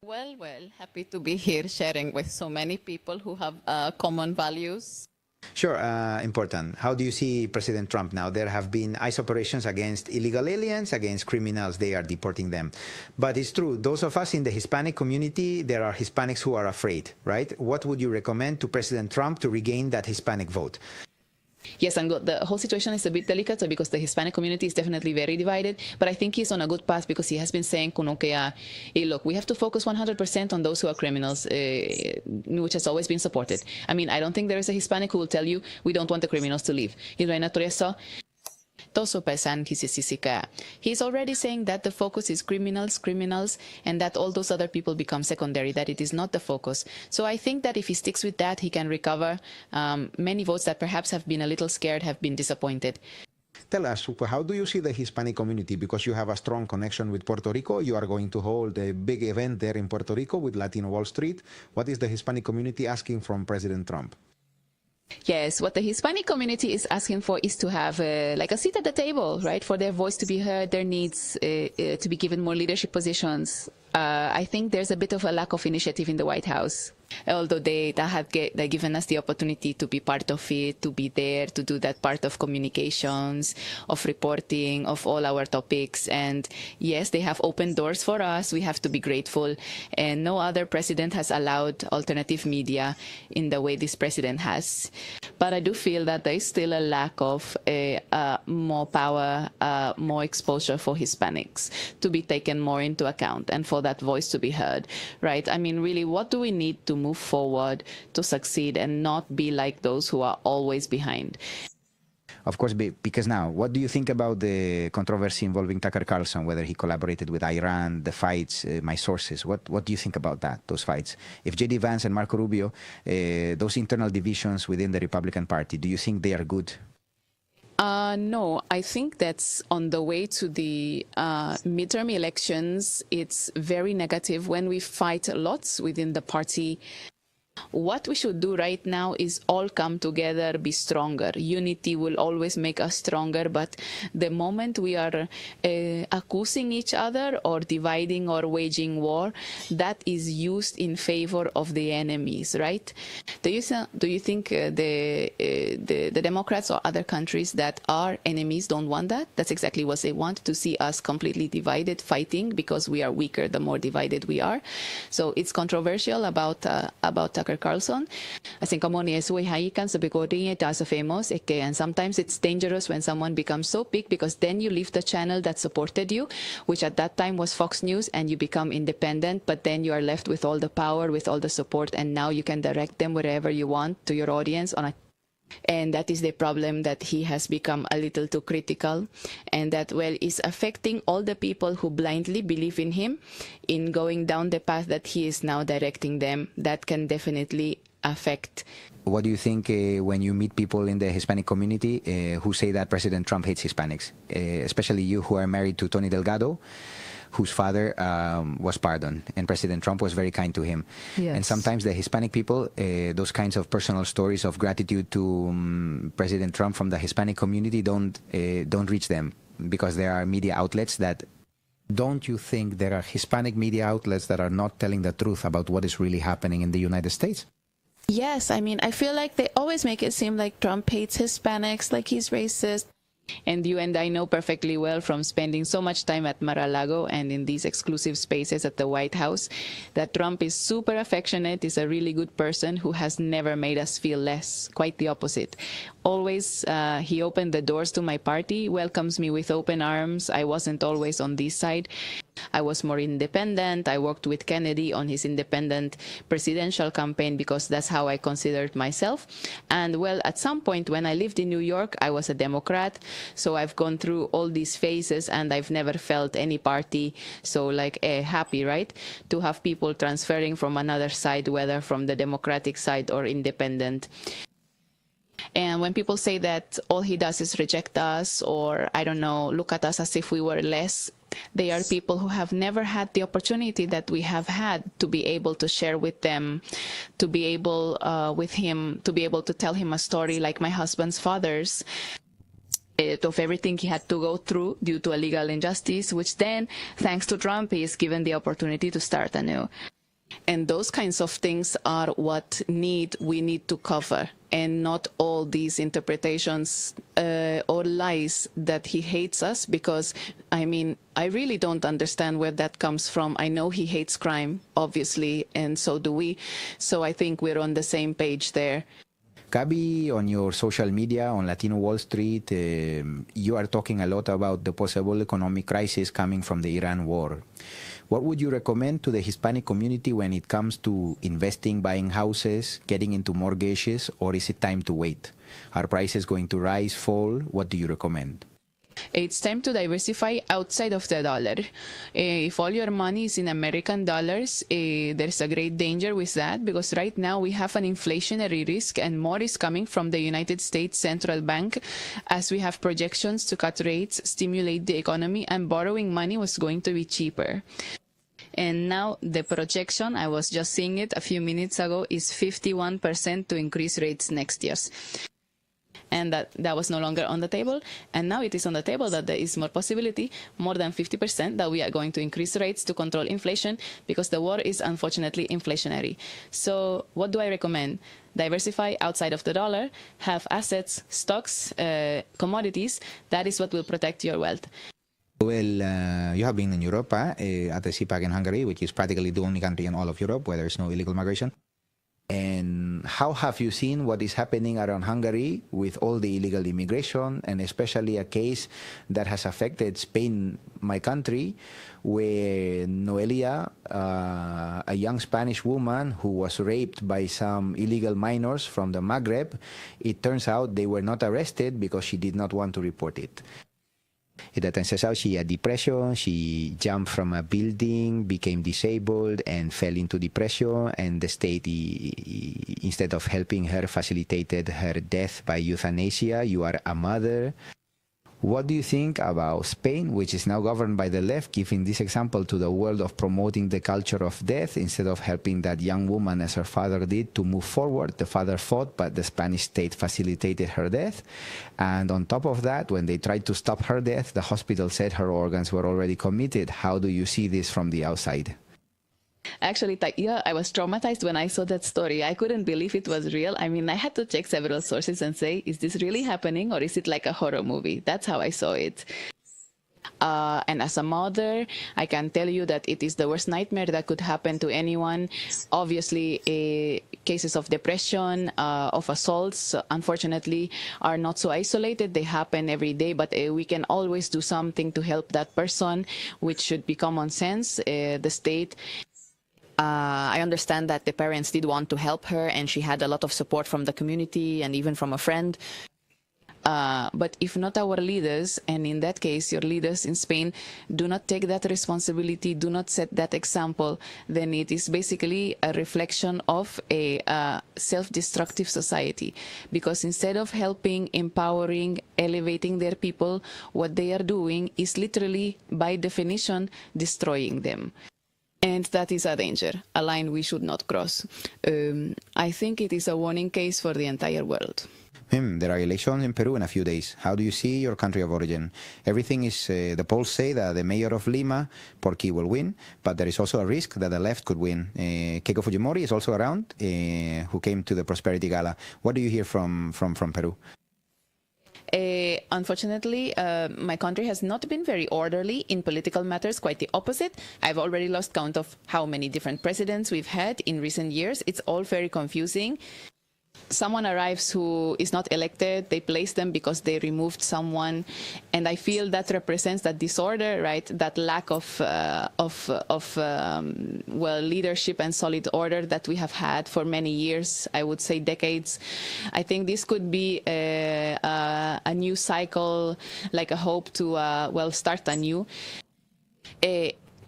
Well, happy to be here sharing with so many people who have common values. Sure, important. How do you see President Trump now? There have been ICE operations against illegal aliens, against criminals. They are deporting them. But it's true, those of us in the Hispanic community, there are Hispanics who are afraid, right? What would you recommend to President Trump to regain that Hispanic vote? Yes, and the whole situation is a bit delicate because the Hispanic community is definitely very divided, but I think he's on a good path because he has been saying, look, we have to focus 100% on those who are criminals, which has always been supported. I mean, I don't think there is a Hispanic who will tell you, we don't want the criminals to leave. He's already saying that the focus is criminals, and that all those other people become secondary, that it is not the focus. So I think that if he sticks with that, he can recover many votes that perhaps have been a little scared, have been disappointed. Tell us, how do you see the Hispanic community? Because you have a strong connection with Puerto Rico. You are going to hold a big event there in Puerto Rico with Latino Wall Street. What is the Hispanic community asking from President Trump? Yes, what the Hispanic community is asking for is to have like a seat at the table, right? For their voice to be heard, their needs to be given more leadership positions. I think there's a bit of a lack of initiative in the White House. Although they have given us the opportunity to be part of it, to be there, to do that part of communications, of reporting, of all our topics. And yes, they have opened doors for us. We have to be grateful. And no other president has allowed alternative media in the way this president has. But I do feel that there is still a lack of more power, more exposure for Hispanics to be taken more into account and for that voice to be heard, right? I mean, really, what do we need to move forward to succeed and not be like those who are always behind? Of course, because now, what do you think about the controversy involving Tucker Carlson, whether he collaborated with Iran, the fights, my sources? What do you think about that, those fights? If J.D. Vance and Marco Rubio, those internal divisions within the Republican Party, do you think they are good? No, I think that's on the way to the midterm elections. It's very negative when we fight lots within the party. What we should do right now is all come together, be stronger. Unity will always make us stronger, but the moment we are accusing each other or dividing or waging war, that is used in favor of the enemies, right? Do you think the Democrats or other countries that are enemies don't want that? That's exactly what they want, to see us completely divided, fighting, because we are weaker the more divided we are. So it's controversial about Tucker Carlson. Asing kamoni esui haikan sabi ko rin ita sa famous and sometimes it's dangerous when someone becomes so big, because then you leave the channel that supported you, which at that time was Fox News, and you become independent, but then you are left with all the power, with all the support, and now you can direct them wherever you want to your audience and that is the problem, that he has become a little too critical, and that, well, is affecting all the people who blindly believe in him in going down the path that he is now directing them. That can definitely affect. What do you think when you meet people in the Hispanic community who say that President Trump hates Hispanics, especially you who are married to Tony Delgado, whose father was pardoned, and President Trump was very kind to him. Yes. And sometimes the Hispanic people, those kinds of personal stories of gratitude to President Trump from the Hispanic community don't reach them, because there are media outlets that... Don't you think there are Hispanic media outlets that are not telling the truth about what is really happening in the United States? Yes, I mean, I feel like they always make it seem like Trump hates Hispanics, like he's racist. And you and I know perfectly well from spending so much time at Mar-a-Lago and in these exclusive spaces at the White House that Trump is super affectionate, is a really good person who has never made us feel less. Quite the opposite. Always he opened the doors to my party, welcomes me with open arms. I wasn't always on this side. I was more independent. I worked with Kennedy on his independent presidential campaign because that's how I considered myself. And well, at some point when I lived in New York, I was a Democrat. So I've gone through all these phases and I've never felt any party so like happy, right? To have people transferring from another side, whether from the Democratic side or independent. And when people say that all he does is reject us, or, I don't know, look at us as if we were less, they are people who have never had the opportunity that we have had to be able to share with them, to be able with him, to be able to tell him a story like my husband's father's, of everything he had to go through due to a legal injustice, which then, thanks to Trump, he is given the opportunity to start anew. And those kinds of things are what we need to cover, and not all these interpretations or lies that he hates us, because, I mean, I really don't understand where that comes from. I know he hates crime, obviously, and so do we. So I think we're on the same page there. Gabi, on your social media, on Latino Wall Street, you are talking a lot about the possible economic crisis coming from the Iran war. What would you recommend to the Hispanic community when it comes to investing, buying houses, getting into mortgages, or is it time to wait? Are prices going to rise, fall? What do you recommend? It's time to diversify outside of the dollar. If all your money is in American dollars, there's a great danger with that, because right now we have an inflationary risk, and more is coming from the United States Central Bank, as we have projections to cut rates, stimulate the economy, and borrowing money was going to be cheaper. And now the projection, I was just seeing it a few minutes ago, is 51% to increase rates next year. And that was no longer on the table. And now it is on the table that there is more possibility, more than 50%, that we are going to increase rates to control inflation, because the war is unfortunately inflationary. So what do I recommend? Diversify outside of the dollar, have assets, stocks, commodities. That is what will protect your wealth. Well, you have been in Europe at the CPAC in Hungary, which is practically the only country in all of Europe where there is no illegal migration. And how have you seen what is happening around Hungary with all the illegal immigration, and especially a case that has affected Spain, my country, where Noelia, a young Spanish woman who was raped by some illegal minors from the Maghreb, it turns out they were not arrested because she did not want to report it. It turns out she had depression. She jumped from a building, became disabled, and fell into depression. And the state, instead of helping her, facilitated her death by euthanasia. You are a mother. What do you think about Spain, which is now governed by the left, giving this example to the world of promoting the culture of death instead of helping that young woman, as her father did, to move forward? The father fought, but the Spanish state facilitated her death. And on top of that, when they tried to stop her death, the hospital said her organs were already committed. How do you see this from the outside? Actually, yeah, I was traumatized when I saw that story. I couldn't believe it was real. I mean, I had to check several sources and say, is this really happening or is it like a horror movie? That's how I saw it. And as a mother, I can tell you that it is the worst nightmare that could happen to anyone. Obviously, cases of depression, of assaults, unfortunately, are not so isolated. They happen every day, but we can always do something to help that person, which should be common sense. The state... I understand that the parents did want to help her and she had a lot of support from the community and even from a friend. But if not our leaders, and in that case your leaders in Spain, do not take that responsibility, do not set that example, then it is basically a reflection of a self-destructive society. Because instead of helping, empowering, elevating their people, what they are doing is literally, by definition, destroying them. And that is a danger, a line we should not cross. I think it is a warning case for the entire world. There are elections in Peru in a few days. How do you see your country of origin? Everything is, the polls say that the mayor of Lima, Porky, will win, but there is also a risk that the left could win. Keiko Fujimori is also around, who came to the Prosperity Gala. What do you hear from Peru? Unfortunately, my country has not been very orderly in political matters, quite the opposite. I've already lost count of how many different presidents we've had in recent years. It's all very confusing. Someone arrives who is not elected, they place them because they removed someone, and I feel that represents that disorder, right? That lack of leadership and solid order that we have had for many years, I would say decades. I think this could be a new cycle, like a hope to start anew.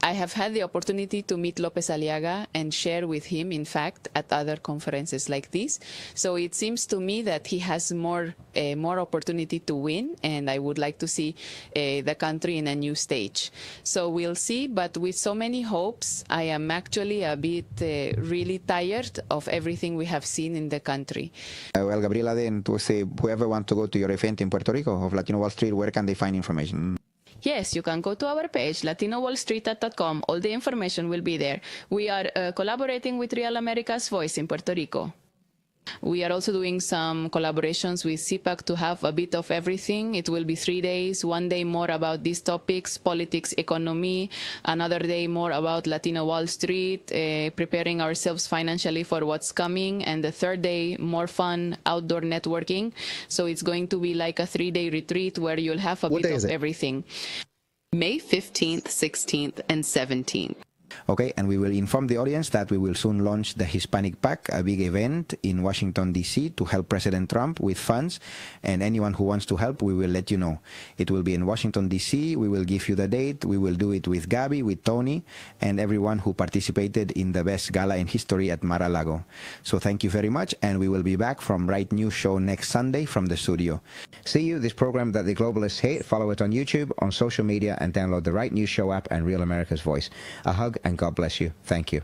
I have had the opportunity to meet López Aliaga and share with him, in fact, at other conferences like this. So it seems to me that he has more opportunity to win, and I would like to see the country in a new stage. So we'll see, but with so many hopes, I am actually a bit really tired of everything we have seen in the country. Well, Gabriela, then to say, whoever wants to go to your event in Puerto Rico of Latino Wall Street, where can they find information? Yes, you can go to our page, latinowallstreet.com. All the information will be there. We are collaborating with Real America's Voice in Puerto Rico. We are also doing some collaborations with CPAC to have a bit of everything. It will be 3 days, 1 day more about these topics, politics, economy, another day more about Latino Wall Street, preparing ourselves financially for what's coming, and the third day, more fun, outdoor networking. So it's going to be like a 3-day retreat where you'll have a bit of everything. May 15th, 16th, and 17th. Okay, and we will inform the audience that we will soon launch the Hispanic PAC, a big event in Washington, D.C. to help President Trump with funds. And anyone who wants to help, we will let you know. It will be in Washington, D.C. We will give you the date. We will do it with Gabby, with Tony, and everyone who participated in the best gala in history at Mar-a-Lago. So thank you very much, and we will be back from Right News Show next Sunday from the studio. See you, this program that the globalists hate. Follow it on YouTube, on social media, and download the Right News Show app and Real America's Voice. A hug, and God bless you. Thank you.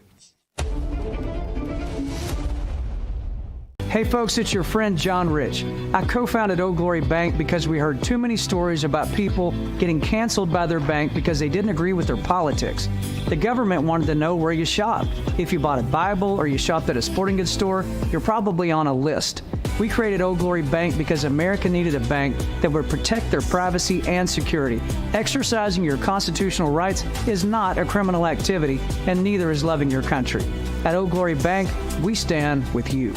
Hey folks, it's your friend John Rich. I co-founded Old Glory Bank because we heard too many stories about people getting canceled by their bank because they didn't agree with their politics. The government wanted to know where you shopped. If you bought a Bible or you shopped at a sporting goods store, you're probably on a list. We created Old Glory Bank because America needed a bank that would protect their privacy and security. Exercising your constitutional rights is not a criminal activity, and neither is loving your country. At Old Glory Bank, we stand with you.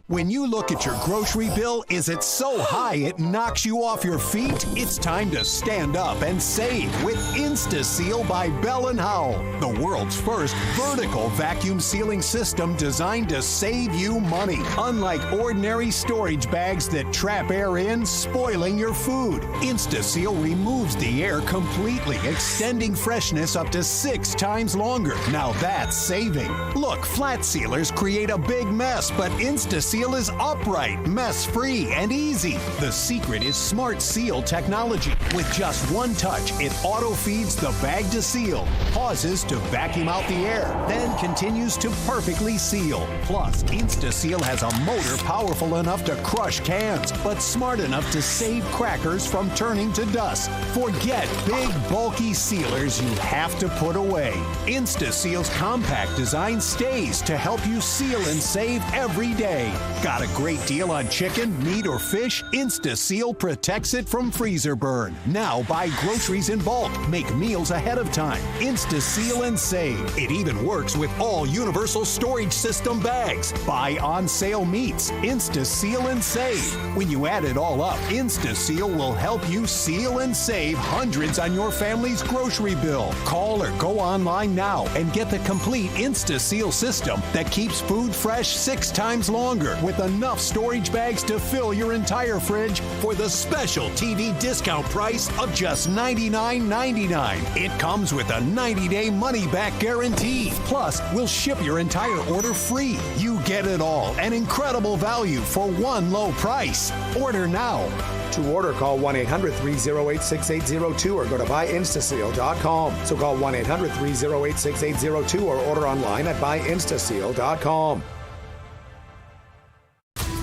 When you look at your grocery bill, is it so high it knocks you off your feet? It's time to stand up and save with InstaSeal by Bell & Howell, the world's first vertical vacuum sealing system designed to save you money. Unlike ordinary storage bags that trap air in, spoiling your food, InstaSeal removes the air completely, extending freshness up to 6 times longer. Now that's saving. Look, flat sealers create a big mess, but InstaSeal is upright, mess-free, and easy. The secret is Smart Seal technology. With just one touch, it auto-feeds the bag to seal, pauses to vacuum out the air, then continues to perfectly seal. Plus, InstaSeal has a motor powerful enough to crush cans, but smart enough to save crackers from turning to dust. Forget big, bulky sealers you have to put away. InstaSeal's compact design stays to help you seal and save every day. Got a great deal on chicken, meat, or fish? InstaSeal protects it from freezer burn. Now buy groceries in bulk. Make meals ahead of time. InstaSeal and save. It even works with all universal storage system bags. Buy on sale meats. InstaSeal and save. When you add it all up, InstaSeal will help you seal and save hundreds on your family's grocery bill. Call or go online now and get the complete InstaSeal system that keeps food fresh 6 times longer, with enough storage bags to fill your entire fridge for the special TV discount price of just $99.99. It comes with a 90-day money-back guarantee. Plus, we'll ship your entire order free. You get it all, an incredible value for one low price. Order now. To order, call 1-800-308-6802 or go to buyinstaseal.com. So call 1-800-308-6802 or order online at buyinstaseal.com.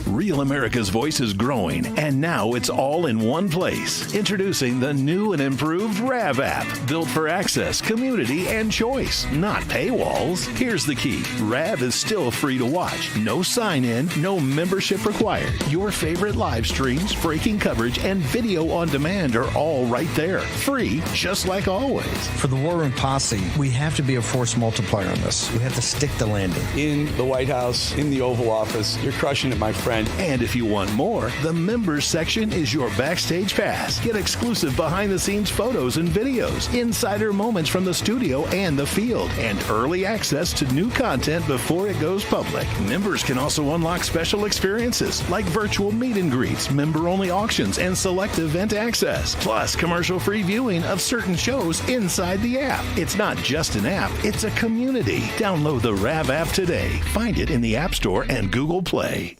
Real America's Voice is growing, and now it's all in one place. Introducing the new and improved RAV app, built for access, community, and choice, not paywalls. Here's the key. RAV is still free to watch. No sign-in, no membership required. Your favorite live streams, breaking coverage, and video on demand are all right there. Free, just like always. For the War Room Posse, we have to be a force multiplier on this. We have to stick the landing. In the White House, in the Oval Office, you're crushing it, my friend. And if you want more, the members section is your backstage pass. Get exclusive behind-the-scenes photos and videos, insider moments from the studio and the field, and early access to new content before it goes public. Members can also unlock special experiences like virtual meet and greets, member-only auctions, and select event access, plus commercial-free viewing of certain shows inside the app. It's not just an app, it's a community. Download the RAV app today. Find it in the App Store and Google Play.